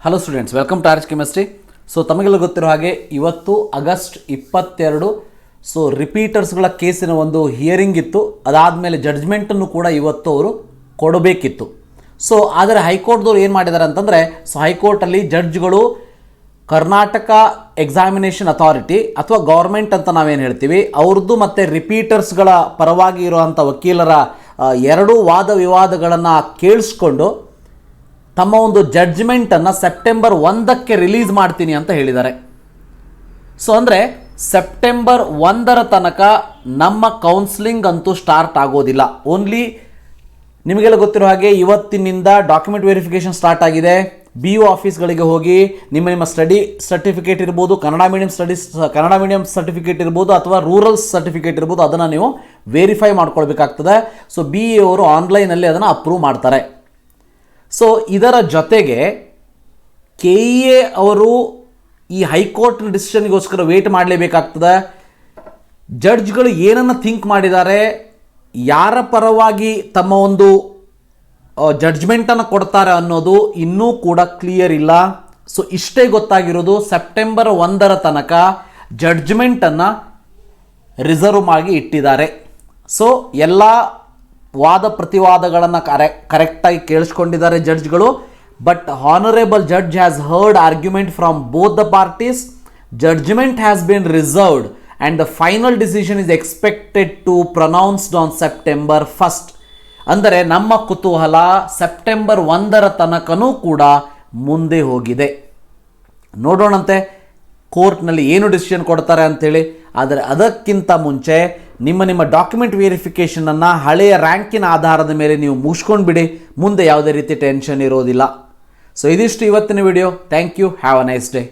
Hello students, welcome to RHchemistry. So ತಮಗೆಲ್ಲ ಗೊತ್ತಿರೋ ಹಾಗೆ ಇವತ್ತು ಆಗಸ್ಟ್ 22 ಸೊ ರಿಪೀಟರ್ಸ್ಗಳ ಕೇಸಿನ ಒಂದು ಹಿಯರಿಂಗ್ ಇತ್ತು. ಅದಾದಮೇಲೆ ಜಡ್ಜ್ಮೆಂಟನ್ನು ಕೂಡ ಇವತ್ತು ಅವರು ಕೊಡಬೇಕಿತ್ತು. ಸೊ ಆದರೆ ಹೈಕೋರ್ಟ್ದವ್ರು ಏನು ಮಾಡಿದ್ದಾರೆ ಅಂತಂದರೆ, ಸೊ ಹೈಕೋರ್ಟಲ್ಲಿ ಜಡ್ಜ್ಗಳು ಕರ್ನಾಟಕ ಎಕ್ಸಾಮಿನೇಷನ್ ಅಥಾರಿಟಿ ಅಥವಾ ಗೌರ್ಮೆಂಟ್ ಅಂತ ನಾವೇನು ಹೇಳ್ತೀವಿ ಅವ್ರದ್ದು ಮತ್ತು ರಿಪೀಟರ್ಸ್ಗಳ ಪರವಾಗಿ ಇರುವಂಥ ವಕೀಲರ ಎರಡೂ ವಾದ ವಿವಾದಗಳನ್ನು ಕೇಳಿಸ್ಕೊಂಡು ತಮ್ಮ ಒಂದು ಜಡ್ಜ್ಮೆಂಟನ್ನು ಸೆಪ್ಟೆಂಬರ್ 1ಕ್ಕೆ ರಿಲೀಸ್ ಮಾಡ್ತೀನಿ ಅಂತ ಹೇಳಿದ್ದಾರೆ. ಸೊ ಅಂದರೆ ಸೆಪ್ಟೆಂಬರ್ 1ರ ತನಕ ನಮ್ಮ ಕೌನ್ಸಿಲಿಂಗ್ ಅಂತೂ ಸ್ಟಾರ್ಟ್ ಆಗೋದಿಲ್ಲ. ಓನ್ಲಿ ನಿಮಗೆಲ್ಲ ಗೊತ್ತಿರೋ ಹಾಗೆ ಇವತ್ತಿನಿಂದ ಡಾಕ್ಯುಮೆಂಟ್ ವೆರಿಫಿಕೇಷನ್ ಸ್ಟಾರ್ಟ್ ಆಗಿದೆ. BO ಆಫೀಸ್ಗಳಿಗೆ ಹೋಗಿ ನಿಮ್ಮ ಸ್ಟಡಿ ಸರ್ಟಿಫಿಕೇಟ್ ಇರ್ಬೋದು, ಕನ್ನಡ ಮೀಡಿಯಂ ಸರ್ಟಿಫಿಕೇಟ್ ಇರ್ಬೋದು ಅಥವಾ ರೂರಲ್ ಸರ್ಟಿಫಿಕೇಟ್ ಇರ್ಬೋದು, ಅದನ್ನು ನೀವು ವೆರಿಫೈ ಮಾಡ್ಕೊಳ್ಬೇಕಾಗ್ತದೆ. ಸೊ BA ಅವರು ಆನ್ಲೈನಲ್ಲಿ ಅದನ್ನು ಅಪ್ರೂವ್ ಮಾಡ್ತಾರೆ. ಸೊ ಇದರ ಜೊತೆಗೆ KEA ಅವರು ಈ ಹೈಕೋರ್ಟ್ನ ಡಿಸಿಷನ್ಗೋಸ್ಕರ ವೇಟ್ ಮಾಡಲೇಬೇಕಾಗ್ತದೆ. ಜಡ್ಜ್ಗಳು ಏನನ್ನು ಥಿಂಕ್ ಮಾಡಿದ್ದಾರೆ, ಯಾರ ಪರವಾಗಿ ತಮ್ಮ ಒಂದು ಜಡ್ಜ್ಮೆಂಟನ್ನು ಕೊಡ್ತಾರೆ ಅನ್ನೋದು ಇನ್ನೂ ಕೂಡ ಕ್ಲಿಯರ್ ಇಲ್ಲ. ಸೊ ಇಷ್ಟೇ ಗೊತ್ತಾಗಿರೋದು, ಸೆಪ್ಟೆಂಬರ್ 1ರ ತನಕ ಜಡ್ಜ್ಮೆಂಟನ್ನು ರಿಸರ್ವ್ ಆಗಿ ಇಟ್ಟಿದ್ದಾರೆ. ಸೊ ಎಲ್ಲ ವಾದ ಪ್ರತಿವಾದಗಳನ್ನು ಕರೆಕ್ಟಾಗಿ ಕೇಳಿಸ್ಕೊಂಡಿದ್ದಾರೆ ಜಡ್ಜ್ಗಳು. But honourable judge has heard argument from both the parties. Judgement has been reserved and the final decision is expected to pronounced on September 1st. ಅಂದರೆ ನಮ್ಮ ಕುತೂಹಲ ಸೆಪ್ಟೆಂಬರ್ 1ರ ತನಕನೂ ಕೂಡ ಮುಂದೆ ಹೋಗಿದೆ. ನೋಡೋಣಂತೆ ಕೋರ್ಟ್ನಲ್ಲಿ ಏನು ಡಿಸಿಷನ್ ಕೊಡ್ತಾರೆ ಅಂಥೇಳಿ. ಆದರೆ ಅದಕ್ಕಿಂತ ಮುಂಚೆ ನಿಮ್ಮ ಡಾಕ್ಯುಮೆಂಟ್ ವೆರಿಫಿಕೇಷನನ್ನು ಹಳೆಯ ರ್ಯಾಂಕಿನ ಆಧಾರದ ಮೇಲೆ ನೀವು ಮುಗಿಸ್ಕೊಂಡು ಬಿಡಿ. ಮುಂದೆ ಯಾವುದೇ ರೀತಿ ಟೆನ್ಷನ್ ಇರೋದಿಲ್ಲ. ಸೊ ಇದಿಷ್ಟು ಇವತ್ತಿನ video. Thank you. Have a nice day.